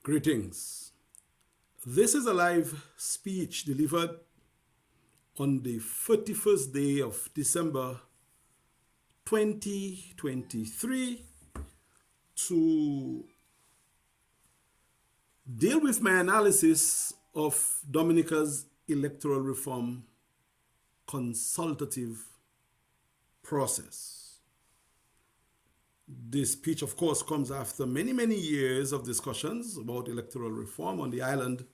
Greetings. This is a live speech delivered on the 31st day of December 2023 to deal with my analysis of Dominica's Electoral Reform Consultative Process. This speech, of course, comes after many years of discussions about electoral reform on the island,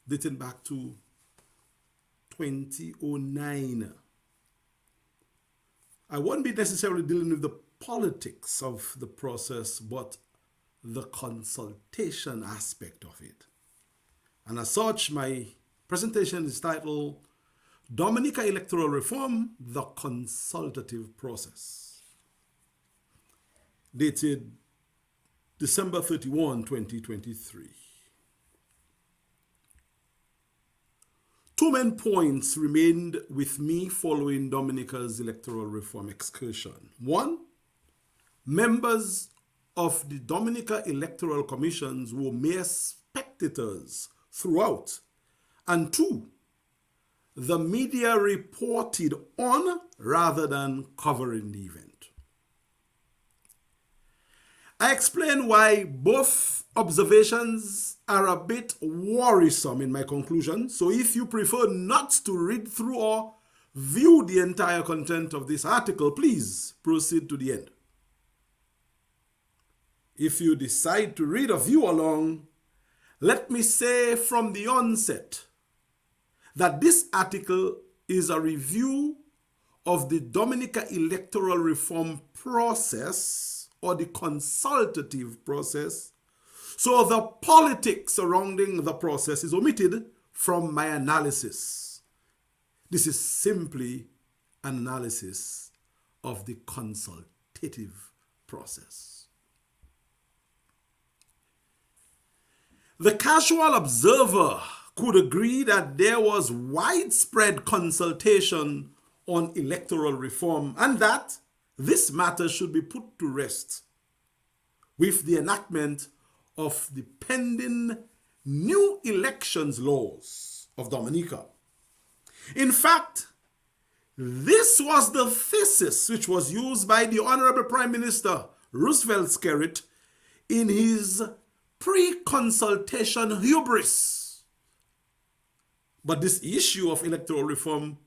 dating back to 2009. I won't be necessarily dealing with the politics of the process, but the consultation aspect of it. And as such, my presentation is titled Dominica Electoral Reform, the Consultative Process, dated December 31, 2023. Two main points remained with me following Dominica's electoral reform excursion. One, members of the Dominica Electoral Commissions were mere spectators throughout. And two, the media reported on rather than covering the event. I explain why both observations are a bit worrisome in my conclusion. So if you prefer not to read through or view the entire content of this article, please proceed to the end. If you decide to read or view along, let me say from the onset that this article is a review of the Dominica Electoral Reform Process, or the consultative process, so the politics surrounding the process is omitted from my analysis. This is simply an analysis of the consultative process. The casual observer could agree that there was widespread consultation on electoral reform and that this matter should be put to rest with the enactment of the pending new elections laws of Dominica. In fact, this was the thesis which was used by the Honorable Prime Minister Roosevelt Skerrit in his pre-consultation hubris. But this issue of electoral reform,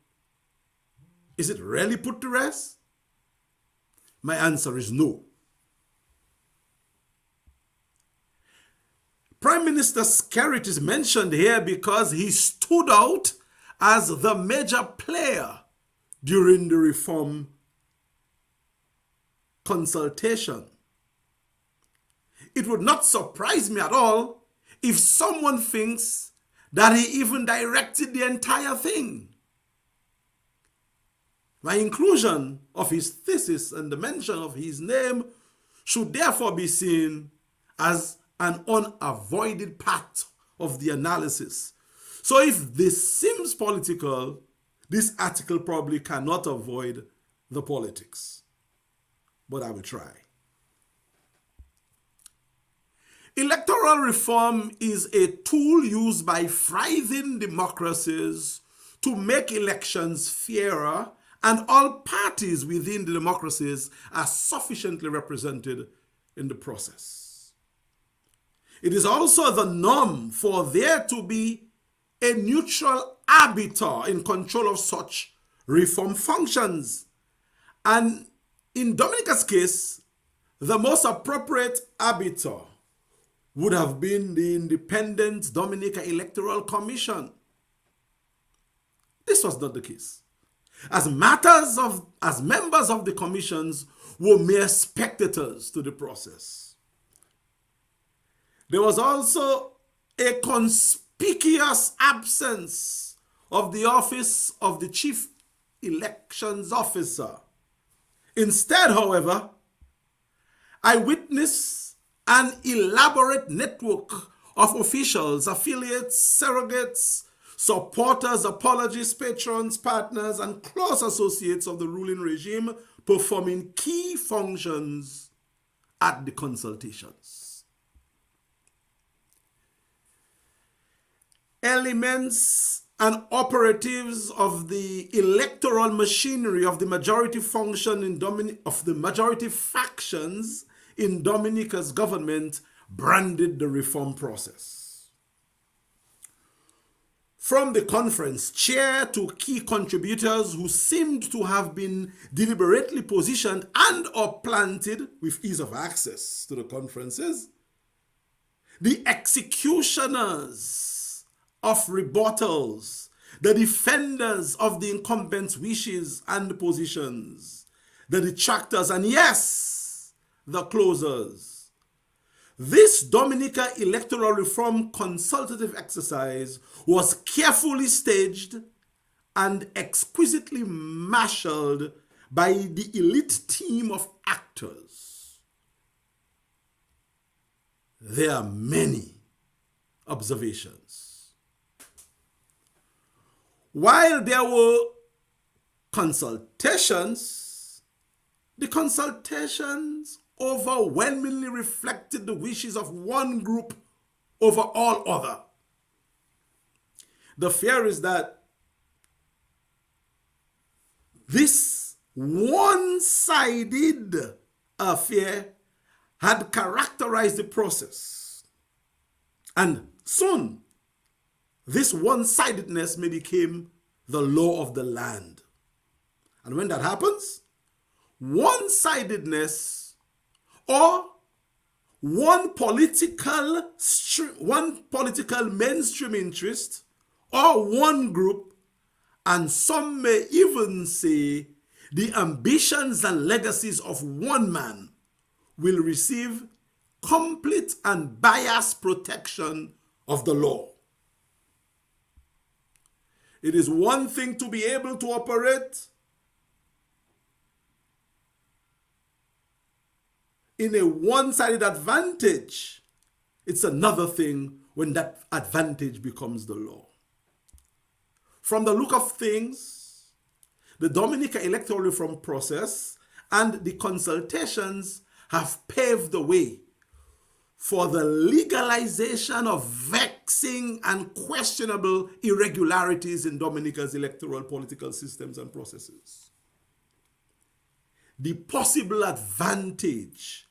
is it really put to rest? My answer is no. Prime Minister Skerrit is mentioned here because he stood out as the major player during the reform consultation. It would not surprise me at all if someone thinks that he even directed the entire thing. My inclusion of his thesis and the mention of his name should therefore be seen as an unavoided part of the analysis. So if this seems political, this article probably cannot avoid the politics. But I will try. Electoral reform is a tool used by thriving democracies to make elections fairer, and all parties within the democracies are sufficiently represented in the process. It is also the norm for there to be a neutral arbiter in control of such reform functions. And in Dominica's case, the most appropriate arbiter would have been the independent Dominica Electoral Commission. This was not the case. As members of the commissions were mere spectators to the process. There was also a conspicuous absence of the office of the Chief Elections Officer. Instead, however, I witnessed an elaborate network of officials, affiliates, surrogates, supporters, apologists, patrons, partners, and close associates of the ruling regime performing key functions at the consultations. elements and operatives of the electoral machinery of the majority function of the majority factions in Dominica's government branded the reform process. From the conference chair to key contributors who seemed to have been deliberately positioned and or planted with ease of access to the conferences, the executioners of rebuttals, the defenders of the incumbents' wishes and positions, the detractors, and yes, the closers. This Dominica Electoral Reform Consultative exercise was carefully staged and exquisitely marshaled by the elite team of actors. There are many observations. While there were consultations, the consultations overwhelmingly reflected the wishes of one group over all other. The fear is that this one-sided affair had characterized the process, and soon this one-sidedness may become the law of the land. And when that happens, one-sidedness or one political mainstream interest or one group, and some may even say the ambitions and legacies of one man, will receive complete and biased protection of the law. It is one thing to be able to operate in a one-sided advantage. It's another thing when that advantage becomes the law. From the look of things, the Dominica Electoral Reform process and the consultations have paved the way for the legalization of vexing and questionable irregularities in Dominica's electoral political systems and processes. The possible advantage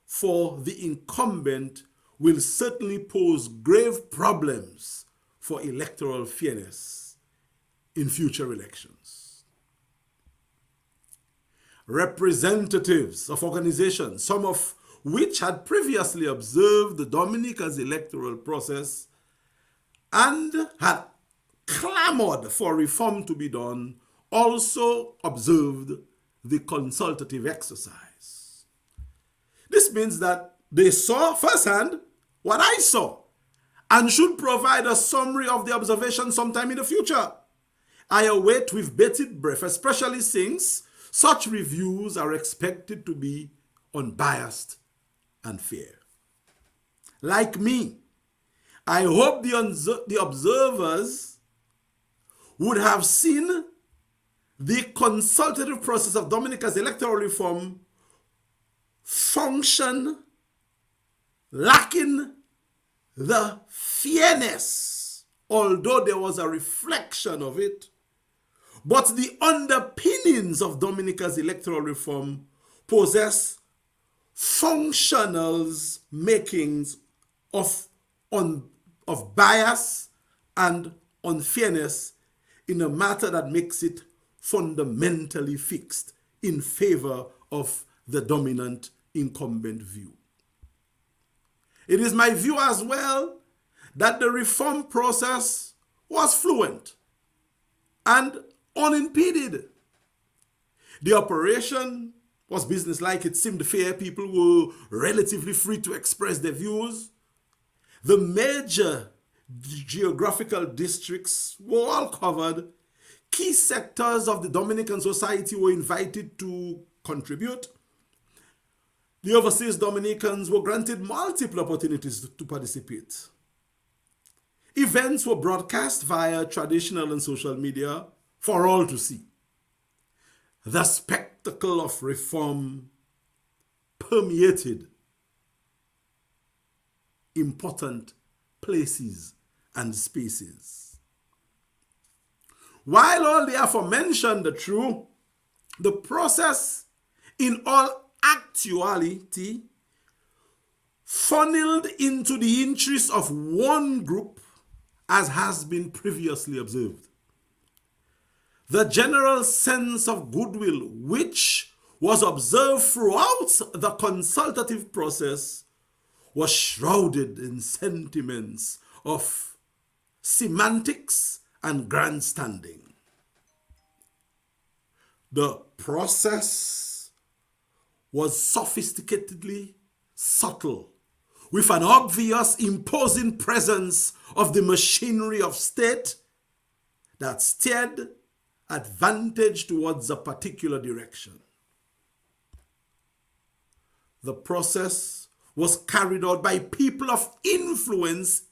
for the incumbent will certainly pose grave problems for electoral fairness in future elections. Representatives of organizations, some of which had previously observed the Dominica's electoral process and had clamored for reform to be done, also observed the consultative exercise. This means that they saw firsthand what I saw and should provide a summary of the observation sometime in the future. I await with bated breath, especially since such reviews are expected to be unbiased and fair. Like me, I hope the observers would have seen the consultative process of Dominica's electoral reform function lacking the fairness, although there was a reflection of it, but the underpinnings of Dominica's electoral reform possess functional makings of bias and unfairness in a matter that makes it fundamentally fixed in favor of the dominant incumbent view. It is my view as well that the reform process was fluent and unimpeded. The operation was businesslike. It seemed fair. People were relatively free to express their views. The major geographical districts were all covered. Key sectors of the Dominican society were invited to contribute. The overseas Dominicans were granted multiple opportunities to participate. Events were broadcast via traditional and social media for all to see. The spectacle of reform permeated important places and spaces. While all the aforementioned are true, the process in all actuality funneled into the interests of one group, as has been previously observed. The general sense of goodwill which was observed throughout the consultative process was shrouded in sentiments of semantics and grandstanding. The process was sophisticatedly subtle, with an obvious imposing presence of the machinery of state that steered advantage towards a particular direction. The process was carried out by people of influence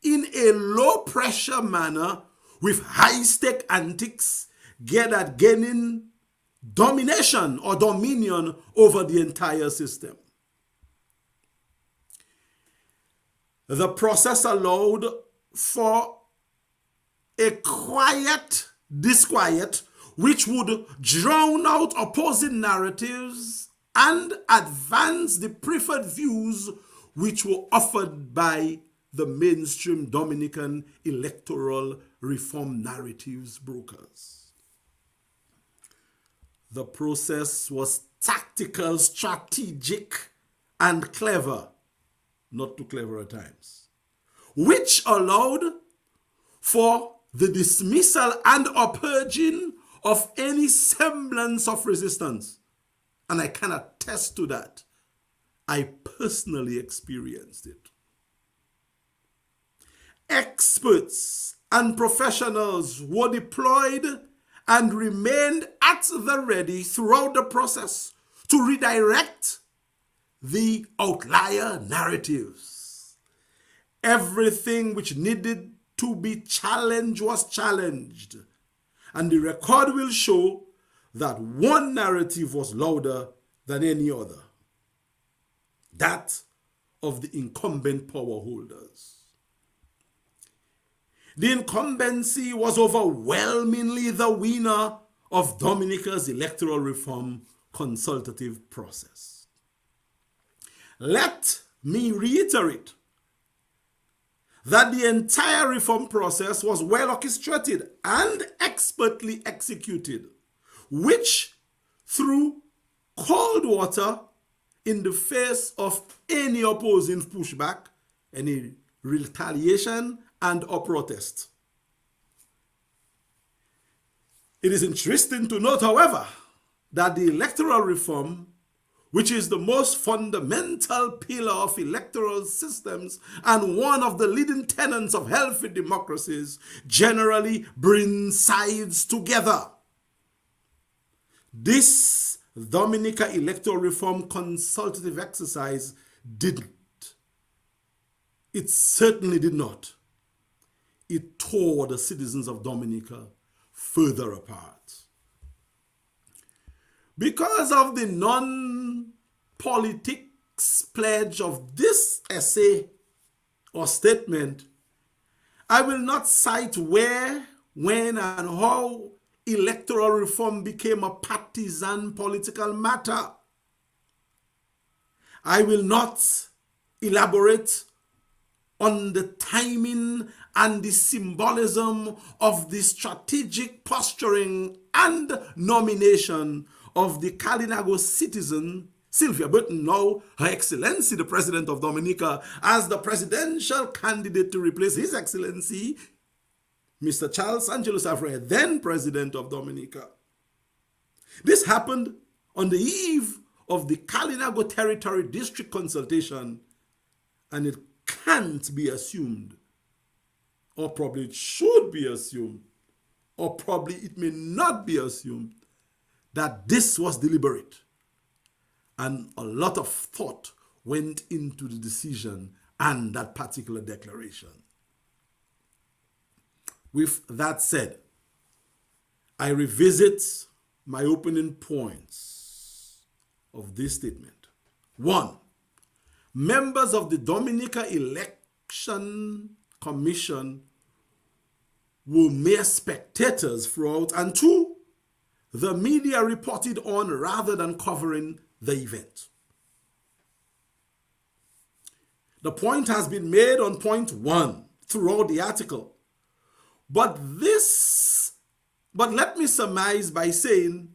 in a low-pressure manner with high-stake antics geared at gaining domination or dominion over the entire system. The process allowed for a quiet disquiet which would drown out opposing narratives and advance the preferred views which were offered by the mainstream Dominican electoral reform narratives brokers. The process was tactical, strategic, and clever, not too clever at times, which allowed for the dismissal and purging of any semblance of resistance. And I can attest to that. I personally experienced it. Experts and professionals were deployed and remained at the ready throughout the process to redirect the outlier narratives. Everything which needed to be challenged was challenged, and the record will show that one narrative was louder than any other, that of the incumbent power holders. The incumbency was overwhelmingly the winner of Dominica's Electoral Reform Consultative Process. Let me reiterate that the entire reform process was well orchestrated and expertly executed, which threw cold water in the face of any opposing pushback, any retaliation, and/or protest. It is interesting to note, however, that the electoral reform, which is the most fundamental pillar of electoral systems and one of the leading tenets of healthy democracies, generally brings sides together. This Dominica Electoral Reform Consultative exercise didn't. It certainly did not. It tore the citizens of Dominica further apart. Because of the non-politics pledge of this essay or statement, I will not cite where, when, and how electoral reform became a partisan political matter. I will not elaborate on the timing and the symbolism of the strategic posturing and nomination of the Kalinago citizen, Sylvia Burton, now Her Excellency, the President of Dominica, as the presidential candidate to replace His Excellency, Mr. Charles Angelus Afre, then President of Dominica. This happened on the eve of the Kalinago Territory District consultation, and it can't be assumed, or probably it should be assumed, or probably it may not be assumed, that this was deliberate. And a lot of thought went into the decision and that particular declaration. With that said, I revisit my opening points of this statement. 1. Members of the Dominica Election commission were mere spectators throughout, and two, the media reported on rather than covering the event. The point has been made on point one throughout the article. But let me surmise by saying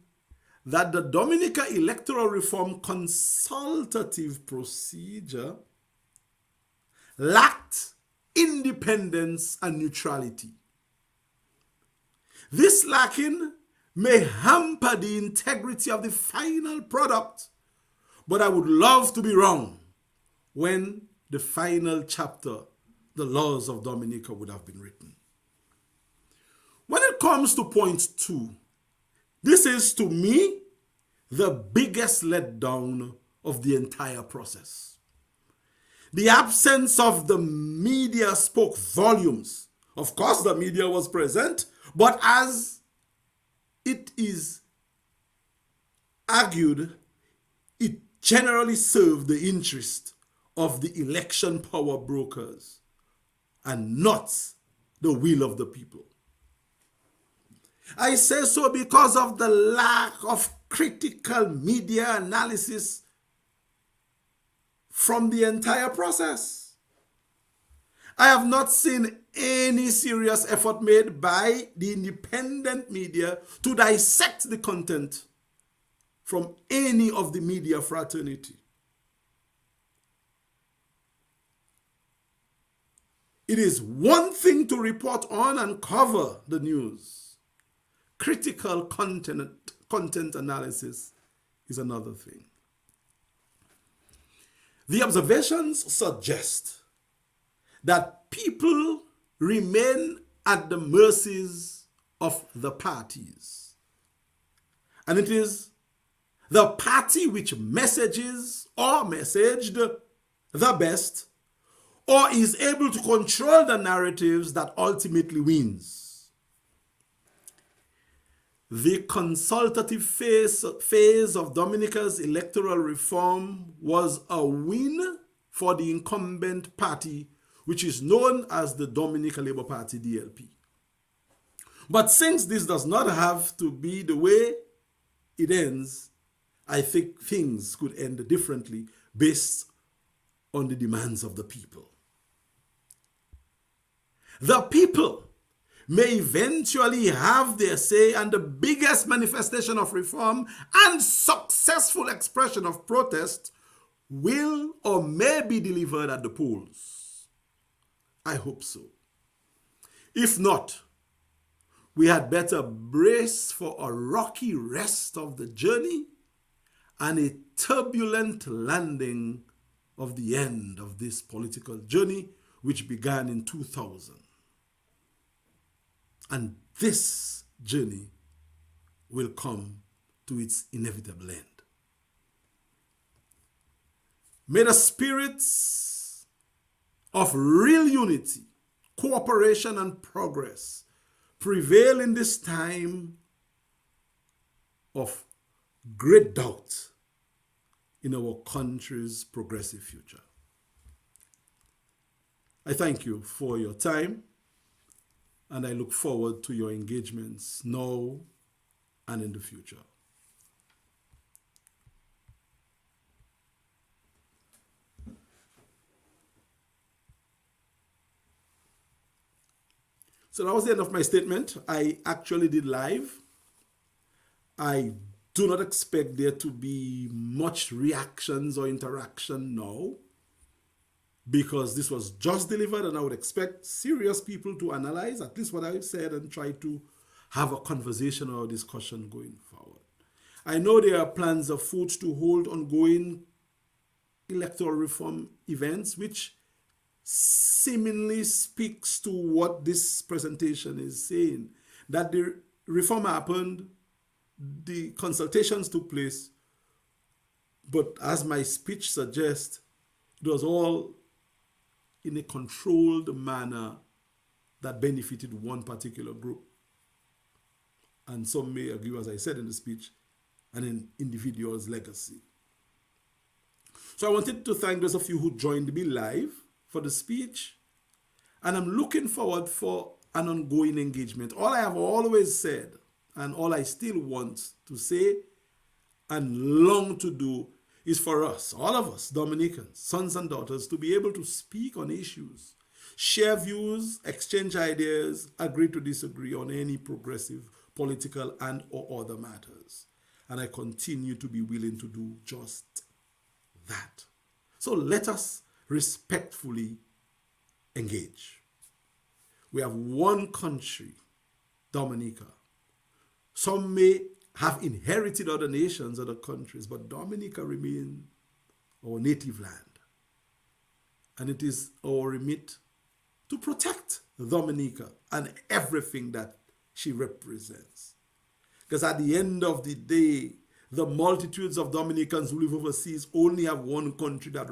that the Dominica Electoral Reform Consultative Procedure lacked independence and neutrality. This lacking may hamper the integrity of the final product, but I would love to be wrong when the final chapter, the laws of Dominica, would have been written. When it comes to point two, this is, to me, the biggest letdown of the entire process. The absence of the media spoke volumes. Of course, the media was present, but as it is argued, it generally served the interest of the election power brokers and not the will of the people. I say so because of the lack of critical media analysis from the entire process. I have not seen any serious effort made by the independent media to dissect the content from any of the media fraternity. It is one thing to report on and cover the news. Critical content analysis is another thing. The observations suggest that people remain at the mercies of the parties. And it is the party which messages or messaged the best or is able to control the narratives that ultimately wins. The consultative phase of Dominica's electoral reform was a win for the incumbent party, which is known as the Dominica Labour Party, DLP. But since this does not have to be the way it ends, I think things could end differently based on the demands of the people. The people may eventually have their say, and the biggest manifestation of reform and successful expression of protest will or may be delivered at the polls. I hope so. If not, we had better brace for a rocky rest of the journey and a turbulent landing of the end of this political journey, which began in 2000. And this journey will come to its inevitable end. May the spirits of real unity, cooperation, and progress prevail in this time of great doubt in our country's progressive future. I thank you for your time, and I look forward to your engagements now and in the future. So that was the end of my statement. I actually did live. I do not expect there to be much reactions or interaction now, because this was just delivered, and I would expect serious people to analyze at least what I said and try to have a conversation or a discussion going forward. I know there are plans afoot to hold ongoing electoral reform events, which seemingly speaks to what this presentation is saying, that the reform happened, the consultations took place, but as my speech suggests, it was all in a controlled manner that benefited one particular group. And some may argue, as I said in the speech, an individual's legacy. So I wanted to thank those of you who joined me live for the speech, And I'm looking forward for an ongoing engagement. All I have always said, and all I still want to say and long to do, is for us, all of us, Dominicans, sons and daughters, to be able to speak on issues, share views, exchange ideas, agree to disagree on any progressive, political, and or other matters. And I continue to be willing to do just that. So let us respectfully engage. We have one country, Dominica. Some may have inherited other nations, other countries, but Dominica remains our native land. And it is our remit to protect Dominica and everything that she represents. Because at the end of the day, the multitudes of Dominicans who live overseas only have one country that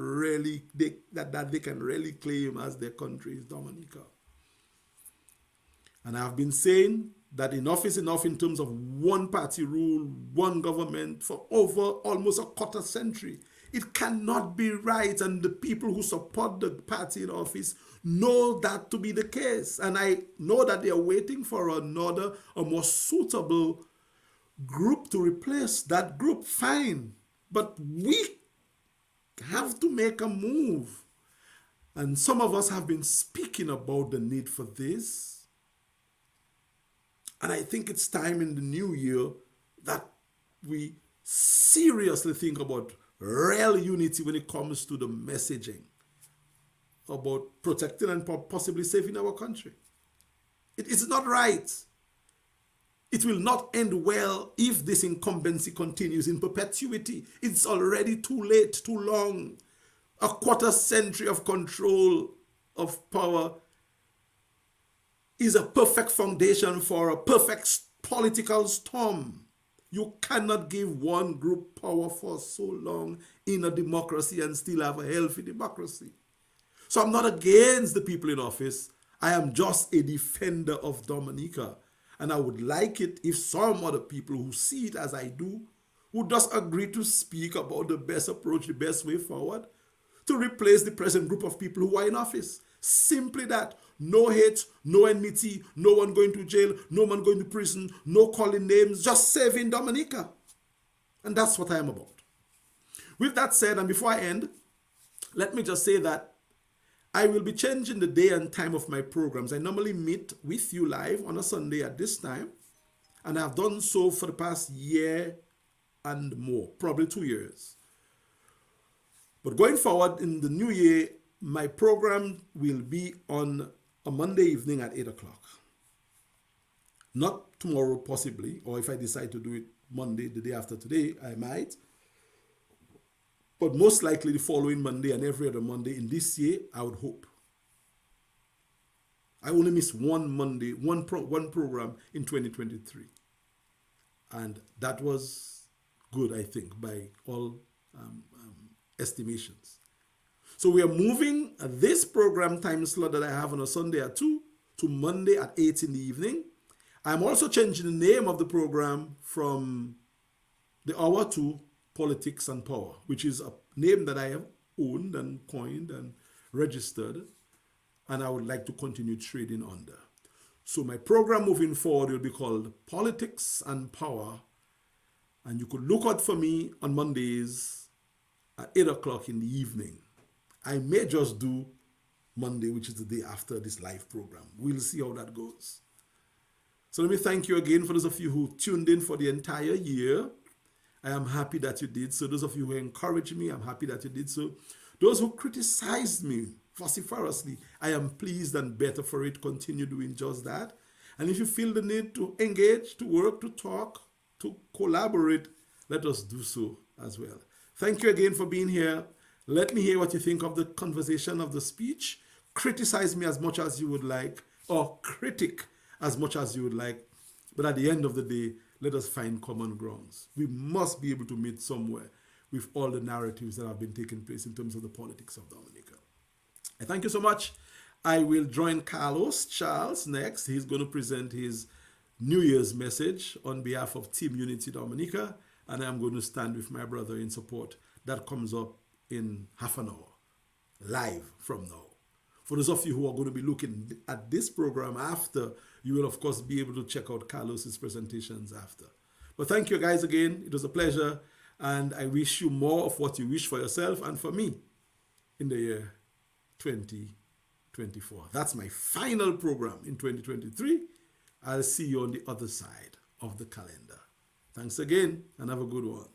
they can really claim as their country, is Dominica. And I've been saying that enough is enough in terms of one party rule, one government for over almost a quarter century. It cannot be right, and the people who support the party in office know that to be the case. And I know that they are waiting for a more suitable group to replace that group. Fine, but we have to make a move. And some of us have been speaking about the need for this. And I think it's time in the new year that we seriously think about real unity when it comes to the messaging about protecting and possibly saving our country. It is not right. It will not end well if this incumbency continues in perpetuity. It's already too late, too long. A quarter century of control of power is a perfect foundation for a perfect political storm. You cannot give one group power for so long in a democracy and still have a healthy democracy. So I'm not against the people in office. I am just a defender of Dominica. And I would like it if some other people who see it as I do would just agree to speak about the best approach, the best way forward to replace the present group of people who are in office. Simply that. No hate, no enmity, no one going to jail, no one going to prison, no calling names, just saving Dominica. And that's what I am about. With that said, and before I end, let me just say that I will be changing the day and time of my programs. I normally meet with you live on a Sunday at this time, and I've done so for the past year and more, probably 2 years. But going forward in the new year, my program will be on a Monday evening at 8 o'clock. Not tomorrow, possibly, or if I decide to do it Monday, the day after today, I might. But most likely the following Monday and every other Monday in this year, I would hope. I only missed one Monday, one program in 2023. And that was good, I think, by all estimations. So we are moving this program time slot that I have on a Sunday at 2 to Monday at 8 in the evening. I'm also changing the name of the program from the hour to Politics and Power, which is a name that I have owned and coined and registered, and I would like to continue trading under. So my program moving forward will be called Politics and Power, and you could look out for me on Mondays at 8 o'clock in the evening. I may just do Monday, which is the day after this live program. We'll see how that goes. So let me thank you again for those of you who tuned in for the entire year. I am happy that you did so. Those of you who encouraged me, I'm happy that you did so. Those who criticized me vociferously, I am pleased and better for it. Continue doing just that. And if you feel the need to engage, to work, to talk, to collaborate, let us do so as well. Thank you again for being here. Let me hear what you think of the conversation, of the speech. Criticize me as much as you would like, or critic as much as you would like. But at the end of the day, let us find common grounds. We must be able to meet somewhere with all the narratives that have been taking place in terms of the politics of Dominica. I thank you so much. I will join Carlos Charles next. He's going to present his New Year's message on behalf of Team Unity Dominica, and I'm going to stand with my brother in support. That comes up in half an hour, live from now. For those of you who are going to be looking at this program after, you will of course be able to check out Carlos's presentations after. But thank you guys again. It was a pleasure. And I wish you more of what you wish for yourself and for me in the year 2024. That's my final program in 2023. I'll see you on the other side of the calendar. Thanks again and have a good one.